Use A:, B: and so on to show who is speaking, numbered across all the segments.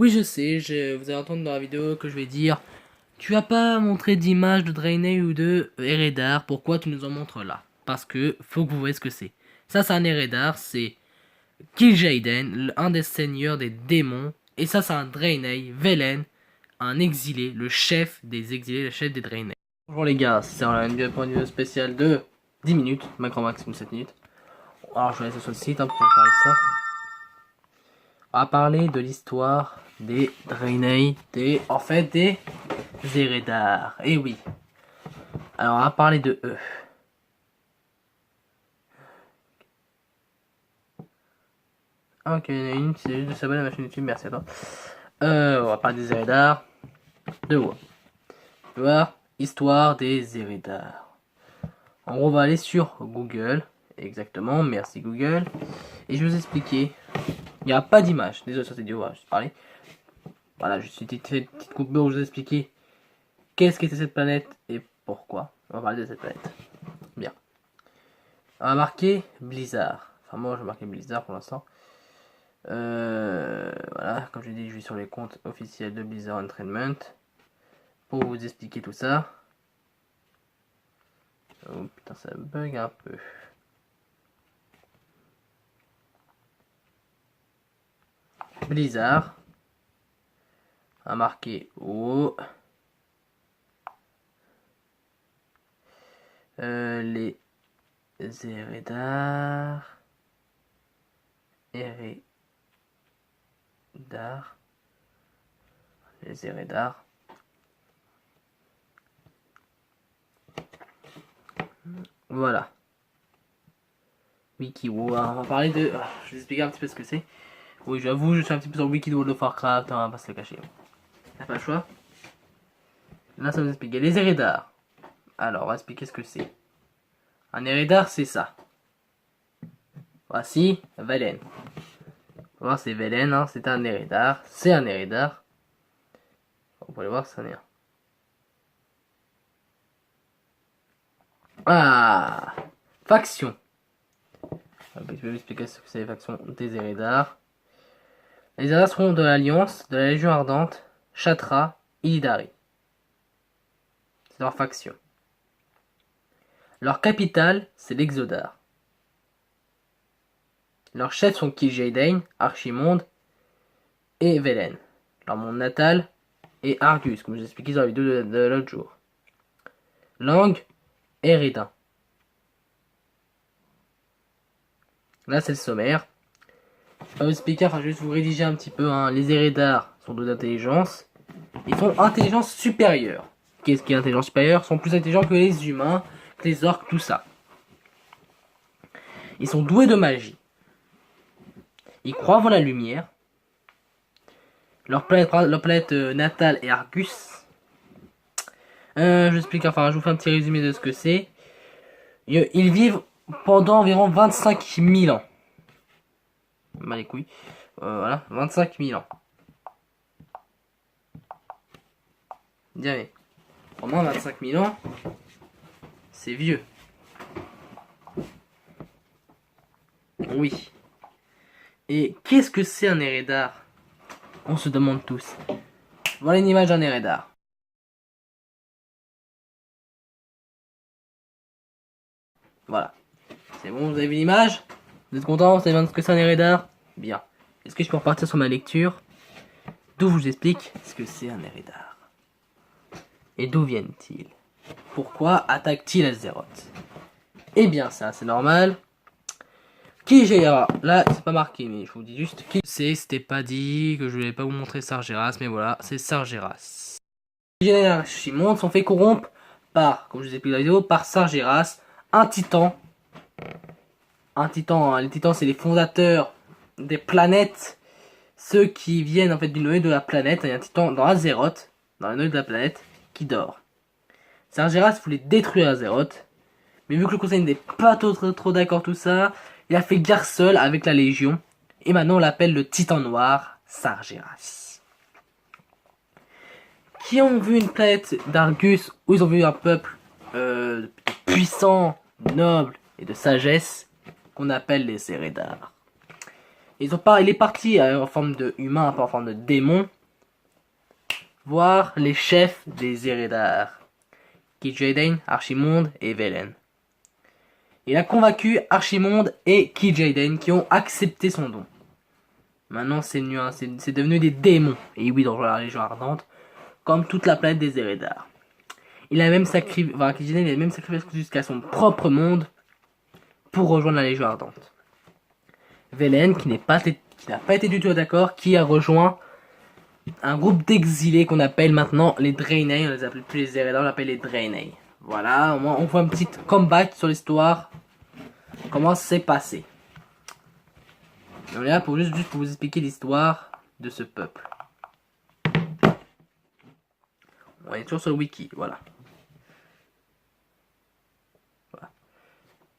A: Oui, je sais, vous allez entendre dans la vidéo que je vais dire tu as pas montré d'image de Draenei ou de Eredar, pourquoi tu nous en montres là? Parce que faut que vous voyez ce que c'est. Ça, c'est un Eredar, c'est Kil'jaeden, un des seigneurs des démons. Et ça, c'est un Draenei, Velen, un exilé, le chef des exilés, le chef des Draenei. Bonjour les gars, c'est une vidéo spéciale de 10 minutes, macro maximum 7 minutes. Alors, je vais laisser sur le site pour parler de ça. On va parler de l'histoire des Draenei, des Eredar. Et oui. Alors, on va parler de eux. Ah, ok, il y en a une, c'est juste de s'abonner à ma chaîne YouTube, merci à toi. On va parler des Eredar. De quoi? Voir histoire des Eredar. On va aller sur Google. Exactement, merci Google. Et je vais vous expliquer. Il n'y a pas d'image. Désolé sur cette vidéo, je vais parler. Voilà, je suis fait une petite coupure où je vous expliquer qu'est-ce qu'était cette planète et pourquoi. On va parler de cette planète. Bien. On va marquer Blizzard. Enfin, moi, je vais marquer Blizzard pour l'instant. Voilà, comme je dit, je vais sur les comptes officiels de Blizzard Entertainment pour vous expliquer tout ça. Oh putain, ça bug un peu. Blizzard a marqué haut. Les Eredar. Les Eredar. Voilà. Wikiwo. On va parler de. Je vais vous expliquer un petit peu ce que c'est. Oui, j'avoue, je suis un petit peu sur Wiki de World of Warcraft, on va pas se le cacher. T'as pas le choix. Là, ça va vous expliquer. Les Eredar. Alors, on va expliquer ce que c'est. Un Eredar, c'est ça. Voici Velen. Voilà, c'est Velen, hein, c'est un Eredar. C'est un Eredar. Vous pouvez voir, ça n'est un. Ah, faction. Je vais vous expliquer ce que c'est les factions des Eredar. Les Eredar seront de l'Alliance, de la Légion Ardente, Shatra, Illidari. C'est leur faction. Leur capitale, c'est l'Exodar. Leurs chefs sont Kil'jaeden, Archimonde et Velen. Leur monde natal est Argus, comme je vous ai expliqué dans la vidéo de l'autre jour. Langue, Eredin. Là, c'est le sommaire. Je vais vous expliquer, enfin, je vais juste vous rédiger un petit peu. Hein. Les Eredar sont doués d'intelligence. Ils sont intelligence supérieure. Qu'est-ce qui est intelligence supérieure? Ils sont plus intelligents que les humains, que les orques, tout ça. Ils sont doués de magie. Ils croient en la lumière. Leur planète natale est Argus. Je vous explique, enfin, je vous fais un petit résumé de ce que c'est. Ils vivent pendant environ 25 000 ans. Bah les couilles. Voilà, 25 000 ans. Bien, pendant 25 000 ans, c'est vieux. Oui. Et qu'est-ce que c'est un Eredar? On se demande tous. Voilà une image d'un Eredar. Voilà. C'est bon, vous avez vu l'image? Vous êtes content? Vous savez ce que c'est un Eredar? Bien. Est-ce que je peux repartir sur ma lecture? D'où je vous explique ce que c'est un Eredar. Et d'où viennent-ils? Pourquoi attaquent-ils Azeroth? Eh bien ça, c'est normal. Kil'jaeden, là c'est pas marqué, mais je vous dis juste qui c'est. C'était pas dit que je voulais pas vous montrer Sargeras, mais voilà, c'est Sargeras. Kil'jaeden et Archimonde sont fait corrompre par, comme je vous ai expliqué dans la vidéo, par Sargeras, un titan. Un titan, hein. Les titans c'est les fondateurs des planètes, ceux qui viennent en fait du noyau de la planète. Il y a un titan dans Azeroth, dans le noyau de la planète, qui dort. Sargeras voulait détruire Azeroth, mais vu que le conseil n'est pas trop d'accord tout ça, il a fait guerre seul avec la Légion, et maintenant on l'appelle le Titan Noir, Sargeras. Qui ont vu une planète d'Argus où ils ont vu un peuple puissant, noble et de sagesse qu'on appelle les Eredar. Il est parti en forme de humain, pas en forme de démon, voir les chefs des Eredar, Kil'jaeden, Archimonde et Velen. Il a convaincu Archimonde et Kil'jaeden qui ont accepté son don. Maintenant c'est devenu des démons, et oui dans la Légion Ardente, comme toute la planète des Eredar. Il a même sacrifié, Kil'jaeden a même sacrifié jusqu'à son propre monde pour rejoindre la Légion Ardente. Velen, qui n'a pas été du tout d'accord, qui a rejoint un groupe d'exilés qu'on appelle maintenant les Draenei. On les appelle plus les Eredar, on les appelle les Draenei. Voilà, au moins on voit un petit comeback sur l'histoire, comment c'est passé. On est là pour juste pour vous expliquer l'histoire de ce peuple. On est toujours sur le wiki, voilà.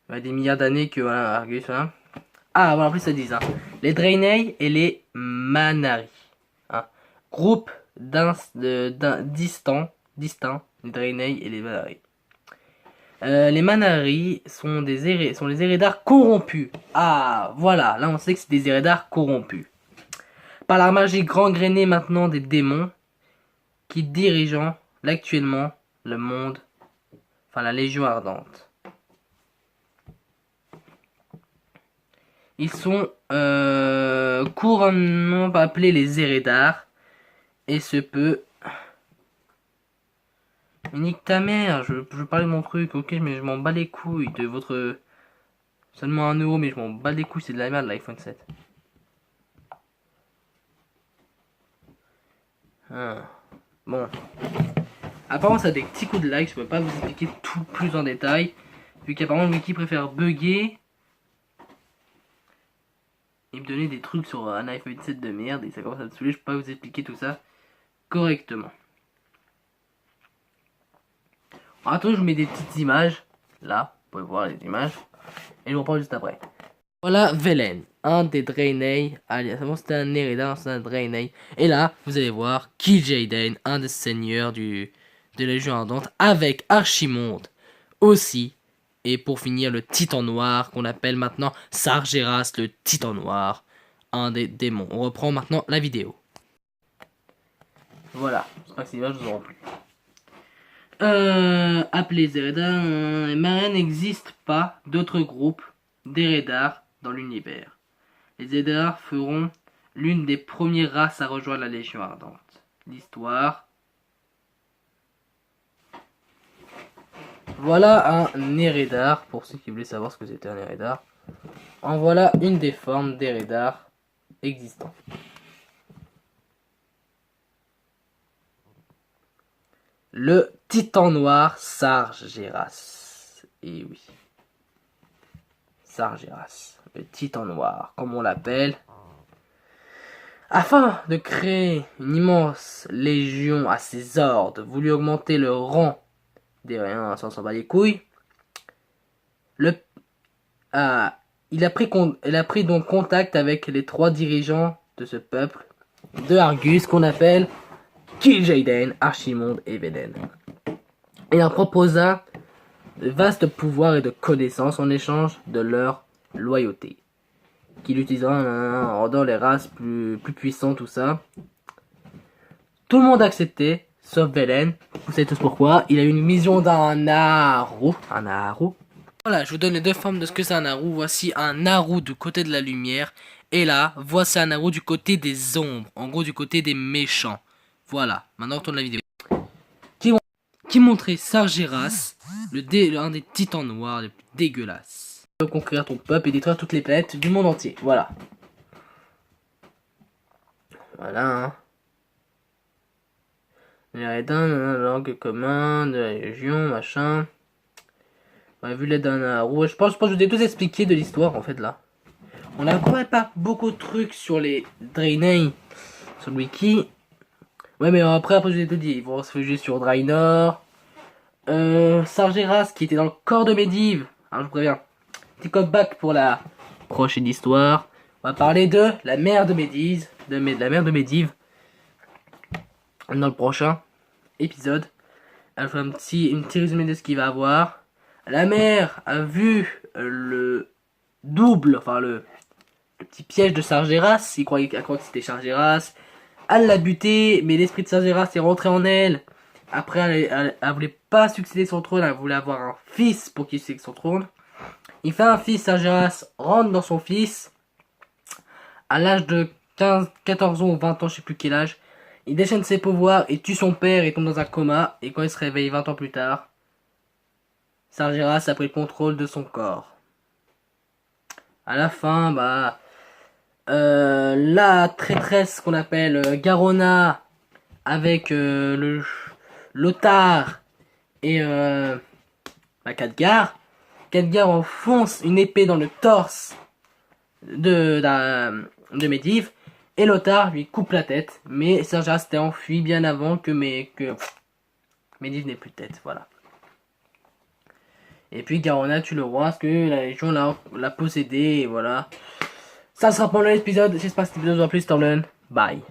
A: Il y a des milliards d'années que voilà, Argus, voilà. Ah, voilà, en plus ça dit hein. Les Draenei et les Manari. Hein. Groupe distincts, les Draenei et les Manari. Les Manari sont les Eredar corrompus. Ah, voilà, là on sait que c'est des Eredar corrompus. Par la magie gangrénée maintenant des démons qui dirigent actuellement le monde, enfin la Légion Ardente. Ils sont couramment appelés les Eredar. Et se peut... Nique ta mère, je veux parler de mon truc, ok, mais je m'en bats les couilles de votre... Seulement 1€, mais je m'en bats les couilles, c'est de la merde l'iPhone 7. Ah. Bon. Apparemment ça a des petits coups de lag, je peux pas vous expliquer tout plus en détail. Vu qu'apparemment le wiki préfère bugger. Il me donnait des trucs sur un iPhone 7 de merde et ça commence à me saouler, je peux pas vous expliquer tout ça correctement. Attends, je vous mets des petites images. Là, vous pouvez voir les images. Et je vous reprends juste après. Voilà Velen, un des Draenei. Avant c'était un Eredar, c'est un Draenei. Et là, vous allez voir Kil'jaeden, un des seigneurs de la Légion Ardente, avec Archimonde aussi. Et pour finir, le Titan Noir, qu'on appelle maintenant Sargeras, le Titan Noir, un des démons. On reprend maintenant la vidéo. Voilà, j'espère que ces images vous auront plu. Appelez Eredar, il n'existe pas d'autres groupes d'Eredar dans l'univers. Les Eredar feront l'une des premières races à rejoindre la Légion Ardente. L'histoire. Voilà un Eredar, pour ceux qui voulaient savoir ce que c'était un Eredar. En voilà une des formes d'Eredar existantes. Le Titan Noir Sargeras. Et oui. Sargeras. Le Titan Noir, comme on l'appelle. Afin de créer une immense légion à ses ordres, voulut augmenter le rang des rien sans s'en bat les couilles. Elle a pris donc contact avec les 3 dirigeants de ce peuple de Argus qu'on appelle Kil'jaeden, Archimonde et Velen. Il leur proposa de vastes pouvoirs et de connaissances en échange de leur loyauté. Qu'il utilisera en rendant les races plus puissantes, tout ça. Tout le monde acceptait, sauf Velen. Vous savez tous pourquoi. Il a eu une vision d'un Naru. Un Naru. Voilà, je vous donne les 2 formes de ce que c'est un Naru. Voici un Naru du côté de la lumière. Et là, voici un Naru du côté des ombres. En gros, du côté des méchants. Voilà, maintenant on retourne la vidéo. Qui montrait Sargeras, un des titans noirs les plus dégueulasses. Tu peux conquérir ton peuple et détruire toutes les planètes du monde entier. Voilà. Voilà, hein. Les Eredar, langue commune, de la Légion, machin. On a vu l'aide d'un Naru. Je pense que je vous ai tout expliqué de l'histoire en fait là. On n'a pas beaucoup de trucs sur les Draenei sur le wiki. Ouais, mais après je vous ai tout dit. Ils vont se réfugier sur Draenor. Sargeras qui était dans le corps de Medivh. Alors je vous préviens. Petit comeback pour la prochaine histoire. On va parler de la mère de Medivh. De la mère de Medivh. Dans le prochain épisode. Elle fait un petit résumé de ce qu'il va avoir. La mère a vu le double, enfin le petit piège de Sargeras. Elle croyait que c'était Sargeras. Elle l'a buté, mais l'esprit de Sargeras est rentré en elle. Après, elle voulait pas succéder son trône, elle voulait avoir un fils pour qu'il succède son trône. Il fait un fils, Sargeras rentre dans son fils. À l'âge de 15, 14 ans ou 20 ans, je sais plus quel âge. Il déchaîne ses pouvoirs et tue son père et tombe dans un coma. Et quand il se réveille 20 ans plus tard, Sargeras a pris le contrôle de son corps. À la fin, la traîtresse qu'on appelle Garona avec le Lothar et Khadgar. Khadgar enfonce une épée dans le torse de Medivh et Lothar lui coupe la tête. Mais Sargeras s'était enfui bien avant que Medivh n'ait plus de tête. Voilà. Et puis Garona tue le roi parce que la Légion l'a possédé et voilà. Ça sera pour l'épisode. J'espère que cet épisode vous a plu. Bye.